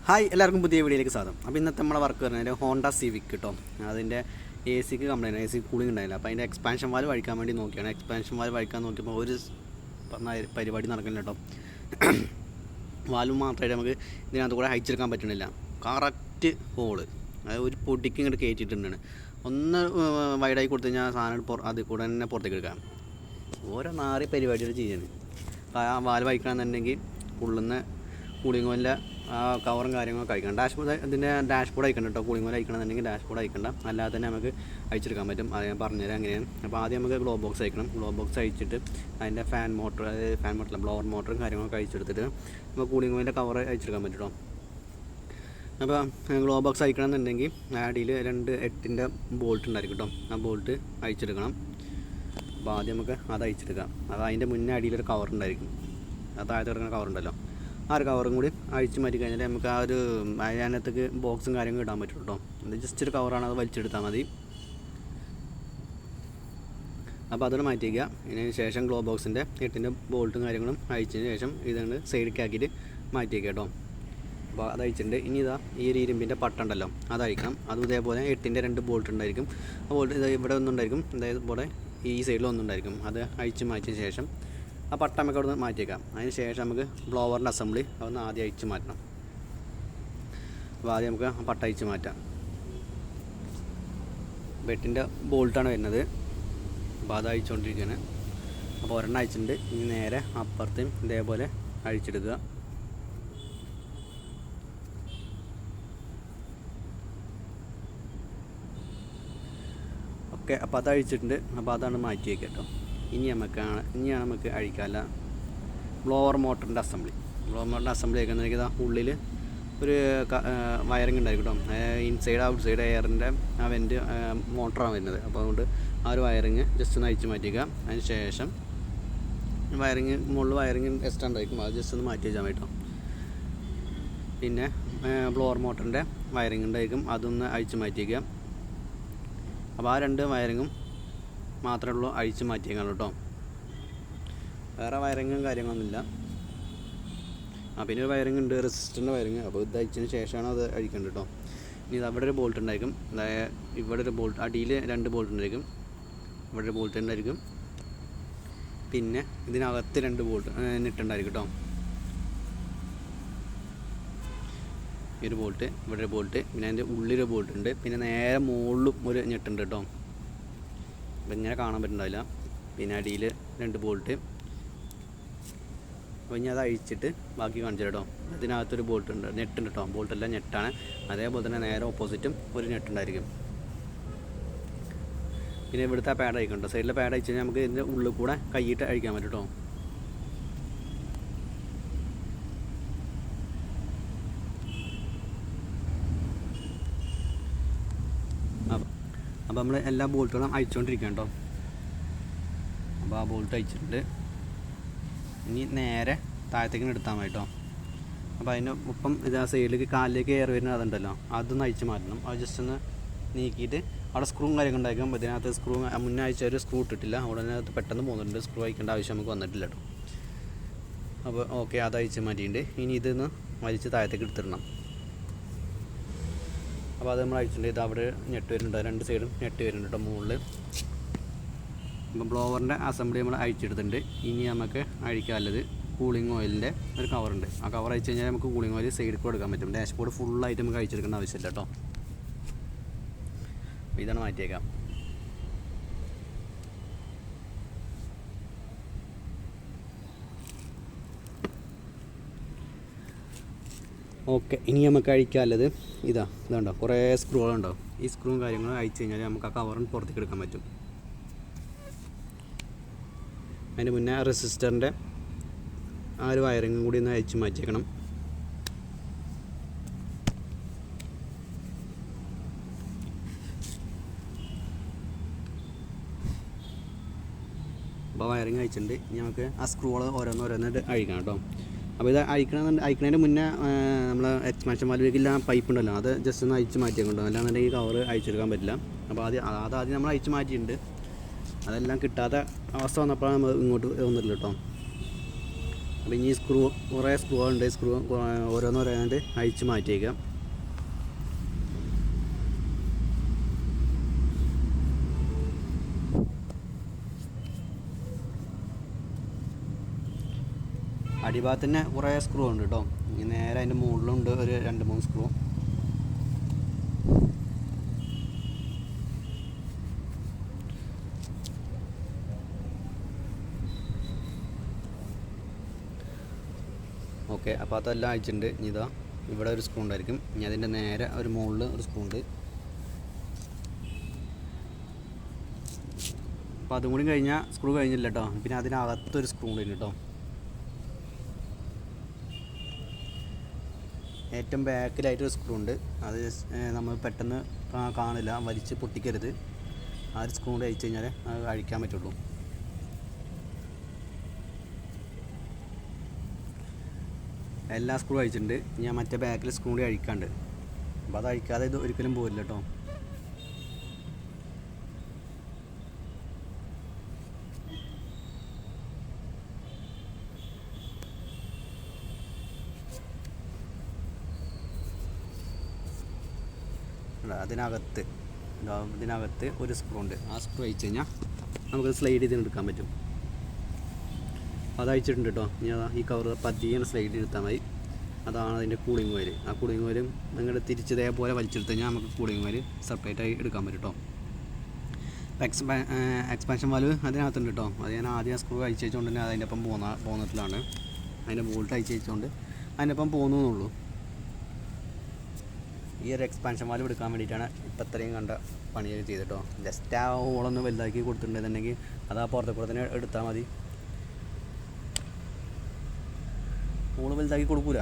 Hi എല്ലാവർക്കും പുതിയ വീഡിയോയിലേക്ക് സ്വാഗതം. അപ്പോൾ ഇന്നത്തെ നമ്മളെ വർക്ക് പറഞ്ഞാൽ ഹോണ്ട സിവിക് കേട്ടോ. അതിൻ്റെ എ സിക്ക് കംപ്ലൈൻറ്റ്, എ സി കൂളിംഗ് ഉണ്ടായില്ല. അപ്പോൾ അതിൻ്റെ എക്സ്പാൻഷൻ വാൽവ് അഴിക്കാൻ വേണ്ടി നോക്കിയാണ്. എക്സ്പാൻഷൻ വാൽവ് അഴിക്കാൻ നോക്കിയപ്പോൾ ഒരു പരിപാടി നടക്കുന്നില്ല കേട്ടോ. വാൽവ് മാത്രമായിട്ട് നമുക്ക് ഇതിനകത്ത് കൂടെ അയച്ചെടുക്കാൻ പറ്റണില്ല. കറക്റ്റ് ഹോള്, അതായത് ഒരു പൊടിക്ക് ഇങ്ങോട്ട് കയറ്റിയിട്ടുണ്ട്. ഒന്ന് വൈഡായി കൊടുത്തു കഴിഞ്ഞാൽ സാധനം അതിൽ കൂടെ തന്നെ പുറത്തേക്ക് എടുക്കാം. ഓരോ നാറി പരിപാടികൾ ചെയ്യാണ്. വാൽവ് അയക്കണമെന്നുണ്ടെങ്കിൽ ഉള്ളുന്ന കൂളിംഗ് ഓയിലിൻ്റെ കവറും കാര്യങ്ങളൊക്കെ അയക്കണം. ഇതിൻ്റെ ഡാഷ്ബോർഡ് അയക്കണം കേട്ടോ. കൂളിംഗ് ഓയിൽ അയക്കണമെന്നുണ്ടെങ്കിൽ ഡാഷ്ബോർഡ് അയക്കണ്ട, അല്ലാതെ തന്നെ നമുക്ക് അയച്ചെടുക്കാൻ പറ്റും. അത് ഞാൻ പറഞ്ഞുതരാം എങ്ങനെയാണ്. അപ്പോൾ ആദ്യം നമുക്ക് ഗ്ലോ ബോക്സ് അയക്കണം. ഗ്ലോ ബോക്സ് അയച്ചിട്ട് അതിൻ്റെ ഫാൻ മോട്ടർ, അതായത് ഫാൻ മോട്ടർ ബ്ലോവർ മോട്ടറും കാര്യങ്ങളൊക്കെ അയച്ചെടുത്തിട്ട് നമുക്ക് കൂളിംഗ് ഓയിലിൻ്റെ കവർ അയച്ചെടുക്കാൻ പറ്റും കേട്ടോ. അപ്പോൾ ഗ്ലോ ബോക്സ് അയക്കണമെന്നുണ്ടെങ്കിൽ അടിയിൽ 2 ബോൾട്ട് ഉണ്ടായിരിക്കും കേട്ടോ. ആ ബോൾട്ട് അയച്ചെടുക്കണം. അപ്പോൾ ആദ്യം നമുക്ക് അത് അയച്ചെടുക്കാം. അത് അതിൻ്റെ മുന്നേ അടിയിലൊരു കവർ ഉണ്ടായിരിക്കും. അത് താഴത്ത് കിടക്കുന്ന കവറുണ്ടല്ലോ, ആ ഒരു കവറും കൂടി അഴിച്ച് മാറ്റി കഴിഞ്ഞാൽ നമുക്ക് ആ ഒരു അതിനകത്തേക്ക് ബോക്സും കാര്യങ്ങളും ഇടാൻ പറ്റും കേട്ടോ. അത് ജസ്റ്റ് ഒരു കവറാണ്, അത് വലിച്ചെടുത്താൽ മതി. അപ്പോൾ അതൊന്ന് മാറ്റി വയ്ക്കുക. ഇതിന് ശേഷം ഗ്ലോ ബോക്സിൻ്റെ 8 ബോൾട്ടും കാര്യങ്ങളും അഴിച്ചതിന് ശേഷം ഇതുകൊണ്ട് സൈഡിലേക്ക് ആക്കിയിട്ട് മാറ്റി വയ്ക്കുക കേട്ടോ. അപ്പോൾ അത് അയച്ചിട്ടുണ്ട്. ഇനി ഇതാ ഈ ഒരു ഇരുമ്പിൻ്റെ പട്ടുണ്ടല്ലോ, അത് അയക്കണം. അതും ഇതേപോലെ 8 2 ബോൾട്ട് ഉണ്ടായിരിക്കും. ആ ബോൾട്ട് ഇവിടെ ഒന്നുണ്ടായിരിക്കും, അതായത് ഇവിടെ ഈ സൈഡിൽ ഒന്നുണ്ടായിരിക്കും. അത് അഴിച്ച് മാറ്റിയ ശേഷം ആ പട്ട നമുക്ക് അവിടെ നിന്ന് മാറ്റിയേക്കാം. അതിന് ശേഷം നമുക്ക് ബ്ലോവറിൻ്റെ അസംബ്ലി അതൊന്ന് ആദ്യം അഴിച്ച് മാറ്റണം. അപ്പോൾ ആദ്യം നമുക്ക് ആ പട്ട അഴിച്ച് മാറ്റാം. ബെട്ടിൻ്റെ ബോൾട്ടാണ് വരുന്നത്. അപ്പോൾ അത് അഴിച്ചുകൊണ്ടിരിക്കുകയാണ്. അപ്പോൾ ഒരെണ്ണം അഴിച്ചിട്ടുണ്ട്. ഇനി നേരെ അപ്പുറത്തേയും ഇതേപോലെ അഴിച്ചെടുക്കുക. ഓക്കെ, അപ്പോൾ അത് അഴിച്ചിട്ടുണ്ട്. അപ്പോൾ അതാണ് മാറ്റി വയ്ക്കുക കേട്ടോ. ഇനിയാണ് നമുക്ക് അഴിക്കാല്ല ബ്ലോവർ മോട്ടറിൻ്റെ അസംബ്ലി. ബ്ലോവർ മോട്ടറിൻ്റെ അസംബ്ലി ആക്കുന്നെങ്കിൽ ഉള്ളിൽ ഒരു വയറിങ് ഉണ്ടായിരിക്കും കേട്ടോ. ഇൻസൈഡ് ഔട്ട് സൈഡ് എയറിൻ്റെ ആ വെൻ്റ് മോട്ടറാണ് വരുന്നത്. അപ്പോൾ അതുകൊണ്ട് ആ ഒരു വയറിങ് ജസ്റ്റ് ഒന്ന് അഴിച്ച് മാറ്റിക്കുക. അതിന് ശേഷം മുകളിൽ വയറിങ് എക്സ്ട്രാ ഉണ്ടായിരിക്കും, അത് ജസ്റ്റ് ഒന്ന് മാറ്റി വെച്ചാൽ കേട്ടോ. പിന്നെ ബ്ലോവർ മോട്ടറിൻ്റെ വയറിങ് ഉണ്ടായിരിക്കും, അതൊന്ന് അഴിച്ച് മാറ്റിക്കുക. അപ്പോൾ ആ 2 വയറിങ്ങും മാത്രമേ ഉള്ളൂ അഴിച്ച് മാറ്റിയേക്കാണ് കേട്ടോ. വേറെ വയറിങ്ങും കാര്യങ്ങളൊന്നുമില്ല. പിന്നെ ഒരു വയറിങ് ഉണ്ട്, റെസിസ്റ്ററിൻ്റെ വയറിങ്. അപ്പോൾ ഇത് അഴിച്ചതിന് ശേഷമാണ് അത് അഴിക്കേണ്ടത് കേട്ടോ. ഇനി അവിടെ ഒരു ബോൾട്ട് ഉണ്ടായിരിക്കും, അതായത് ഇവിടെ ഒരു ബോൾട്ട്, അടിയിൽ 2 ബോൾട്ട് ഉണ്ടായിരിക്കും, ഇവിടെ ഒരു ബോൾട്ട് ഉണ്ടായിരിക്കും. പിന്നെ ഇതിനകത്ത് 2 ബോൾട്ട് നെട്ടുണ്ടായിരിക്കും കേട്ടോ. ഈ ഒരു ബോൾട്ട്, ഇവിടെ ഒരു ബോൾട്ട്, പിന്നെ അതിൻ്റെ ഉള്ളിലൊരു ബോൾട്ട് ഉണ്ട്. പിന്നെ നേരെ മുകളിലും ഒരു ഞെട്ടുണ്ട് കേട്ടോ. അപ്പം ഇങ്ങനെ കാണാൻ പറ്റുന്നുണ്ടാവില്ല. പിന്നെ അടിയിൽ 2 ബോൾട്ട്. അപ്പോൾ ഇനി അത് അഴിച്ചിട്ട് ബാക്കി കാണിച്ചു കേട്ടോ. അതിനകത്തൊരു ബോൾട്ട് ഉണ്ട്, നെട്ടുണ്ട് കേട്ടോ. ബോൾട്ടെല്ലാം നെട്ടാണ്. അതേപോലെ തന്നെ നേരെ ഓപ്പോസിറ്റും ഒരു നെട്ടുണ്ടായിരിക്കും. പിന്നെ ഇവിടുത്തെ പാഡ് അഴിക്കണം കേട്ടോ. സൈഡിലെ പാഡ് അഴിച്ച് കഴിഞ്ഞാൽ നമുക്ക് ഇതിൻ്റെ ഉള്ളിൽ കൂടെ കൈയിട്ട് അഴിക്കാൻ പറ്റും കേട്ടോ. അപ്പോൾ നമ്മൾ എല്ലാ ബോൾട്ടുകളും അഴിച്ചുകൊണ്ടിരിക്കുക കേട്ടോ. അപ്പോൾ ആ ബോൾട്ട് അഴിച്ചിട്ടുണ്ട്. ഇനി നേരെ താഴത്തേക്ക് എടുത്താൽ മതി കേട്ടോ. അപ്പോൾ അതിന് ഒപ്പം ഇത് ആ സൈഡിലേക്ക് കാലിലേക്ക് കയറി വരുന്നത് അതുണ്ടല്ലോ, അതൊന്ന് അഴിച്ച് മാറ്റണം. അത് ജസ്റ്റ് ഒന്ന് നീക്കിയിട്ട് അവിടെ സ്ക്രൂ കാര്യങ്ങൾ ഉണ്ടായിരിക്കും. അപ്പോൾ ഇതിനകത്ത് സ്ക്രൂ മുന്നേ അഴിച്ച ഒരു സ്ക്രൂ ഇട്ടിട്ടില്ല, അവിടെ അതിനകത്ത് പെട്ടെന്ന് പോകുന്നുണ്ട്. സ്ക്രൂ അഴിക്കേണ്ട ആവശ്യം നമുക്ക് വന്നിട്ടില്ല കേട്ടോ. അപ്പോൾ ഓക്കെ, അത് അഴിച്ച് മാറ്റിയിട്ടുണ്ട്. ഇനി ഇതൊന്ന് വലിച്ച് താഴത്തേക്ക് എടുത്തിടണം. അപ്പോൾ അത് നമ്മൾ അഴിച്ചിട്ടുണ്ട്. ഇത് അവിടെ ഞെട്ട് വരുന്നുണ്ട്, 2 സൈഡും ഞെട്ട് വരുന്നുണ്ട് കേട്ടോ മുകളിൽ. അപ്പോൾ ബ്ലോവറിൻ്റെ അസംബ്ലി നമ്മൾ അഴിച്ചെടുത്തിട്ടുണ്ട്. ഇനി നമുക്ക് അഴിക്കാനുള്ളത് കൂളിംഗ് ഓയിലിൻ്റെ ഒരു കവറുണ്ട്. ആ കവർ അഴിച്ച് കഴിഞ്ഞാൽ നമുക്ക് കൂളിംഗ് ഓയിൽ സൈഡിൽ കൊടുക്കാൻ പറ്റും. ഡാഷ്ബോർഡ് ഫുള്ളായിട്ട് നമുക്ക് അഴിച്ചെടുക്കേണ്ട ആവശ്യമില്ല കേട്ടോ. അപ്പോൾ ഇതാണ് മാറ്റിയേക്കാം. ഓക്കെ, ഇനി നമുക്ക് അഴിക്കാനുള്ളത് ഇതുണ്ടോ, കുറേ സ്ക്രൂകളുണ്ടോ. ഈ സ്ക്രൂവും കാര്യങ്ങളും അഴിച്ച് കഴിഞ്ഞാൽ നമുക്ക് ആ കവറിന് പുറത്തേക്ക് എടുക്കാൻ പറ്റും. അതിന് മുന്നേ റെസിസ്റ്ററിൻ്റെ ആ ഒരു വയറിങ്ങും കൂടി ഒന്ന് അഴിച്ച് മാറ്റിയേക്കണം. അപ്പോൾ വയറിങ് അഴിച്ചിട്ടുണ്ട്. ഇനി നമുക്ക് ആ സ്ക്രൂകൾ ഓരോന്നോരോന്നായിട്ട് അഴിക്കണം കേട്ടോ. അപ്പോൾ ഇത് അഴിക്കണതിൻ്റെ മുന്നേ നമ്മൾ എക്സ്പാൻഷൻ വാൽവിലേക്കില്ല പൈപ്പ് ഉണ്ടല്ലോ, അത് ജസ്റ്റ് ഒന്ന് അഴിച്ച് മാറ്റിയേക്കുണ്ടോ. അല്ലാന്നുണ്ടെങ്കിൽ കവർ അഴിച്ചെടുക്കാൻ പറ്റില്ല. അപ്പോൾ ആദ്യം നമ്മൾ അഴിച്ച് മാറ്റിയിട്ടുണ്ട്. അതെല്ലാം കിട്ടാത്ത അവസ്ഥ വന്നപ്പോഴാണ് നമ്മൾ ഇങ്ങോട്ട് വന്നിട്ടില്ല കേട്ടോ. അപ്പോൾ ഇനി സ്ക്രൂ കുറേ സ്ക്രൂ ഉണ്ട്, സ്ക്രൂ ഓരോന്നോരോന്നായിട്ട് അഴിച്ച് മാറ്റിയേക്കാം. അടിഭാഗത്ത് തന്നെ കുറേ സ്ക്രൂ ഉണ്ട് കേട്ടോ. നേരെ അതിൻ്റെ മുകളിലുണ്ട് ഒരു 2-3 സ്ക്രൂ. ഓക്കെ, അപ്പോൾ അതെല്ലാം അയച്ചിട്ടുണ്ട്. ഇനി ഇതാ ഇവിടെ ഒരു സ്ക്രൂ ഉണ്ടായിരിക്കും. ഇനി അതിൻ്റെ നേരെ ഒരു മുകളിൽ ഒരു സ്ക്രൂ ഉണ്ട്. അപ്പോൾ അതും കൂടി കഴിഞ്ഞാൽ സ്ക്രൂ കഴിഞ്ഞില്ല കേട്ടോ. പിന്നെ അതിനകത്തൊരു സ്ക്രൂ ഉണ്ട് കേട്ടോ. ഏറ്റവും ബാക്കിലായിട്ടൊരു സ്ക്രൂ ഉണ്ട്. അത് നമ്മൾ പെട്ടെന്ന് കാണില്ല, വലിച്ച് പൊട്ടിക്കരുത്. ആ ഒരു സ്ക്രൂ അഴിച്ച് കഴിഞ്ഞാൽ അത് അഴിക്കാൻ പറ്റുള്ളൂ. എല്ലാ സ്ക്രൂ അഴിച്ചിട്ടുണ്ട്. ഞാൻ മറ്റേ ബാക്കിൽ സ്ക്രൂ കൂടി അഴിക്കാണ്ട്. അപ്പോൾ അത് അഴിക്കാതെ ഇത് ഒരിക്കലും പോരില്ല കേട്ടോ. ഇതിനകത്ത് ഒരു സ്ക്രൂ ഉണ്ട്. ആ സ്ക്രൂ അഴിച്ച് കഴിഞ്ഞാൽ നമുക്ക് സ്ലൈഡ് ചെയ്ത് എടുക്കാൻ പറ്റും. അത് അഴിച്ചിട്ടുണ്ട് കേട്ടോ. ഇനി അതാ ഈ കവർ പതിയെ സ്ലൈഡ് എടുത്താൽ മതി. അതാണ് അതിൻ്റെ കൂളിംഗ് വയർ. ആ കൂളിംഗ് വയറും നിങ്ങൾ തിരിച്ചതേപോലെ വലിച്ചെടുത്ത് കഴിഞ്ഞാൽ നമുക്ക് കൂളിംഗ് വയർ സെപ്പറേറ്റായി എടുക്കാൻ പറ്റും കേട്ടോ. എക്സ്പാൻഷൻ വാൽവ് അതിനകത്തുണ്ട് കേട്ടോ. അത് ഞാൻ ആദ്യം സ്ക്രൂ അഴിച്ച് വെച്ചുകൊണ്ട് തന്നെ അതിൻ്റെ ഒപ്പം പോന്നിട്ടിലാണ്. അതിൻ്റെ ബോൾട്ട് അഴിച്ച് വെച്ചുകൊണ്ട് അതിൻ്റെ ഒപ്പം പോകുന്നുള്ളൂ. ഈ ഒരു എക്സ്പാൻഷൻ വാൽവ് എടുക്കാൻ വേണ്ടിയിട്ടാണ് ഇപ്പം ഇത്രയും കണ്ട പണിയൊക്കെ ചെയ്തിട്ടോ. ജസ്റ്റ് ആ ഹോളൊന്ന് വലുതാക്കി കൊടുത്തിട്ടുണ്ടെന്നുണ്ടെങ്കിൽ അത് ആ പുറത്തെ കൂടെ തന്നെ എടുത്താൽ മതി. ഹോള് വലുതാക്കി കൊടുക്കൂല.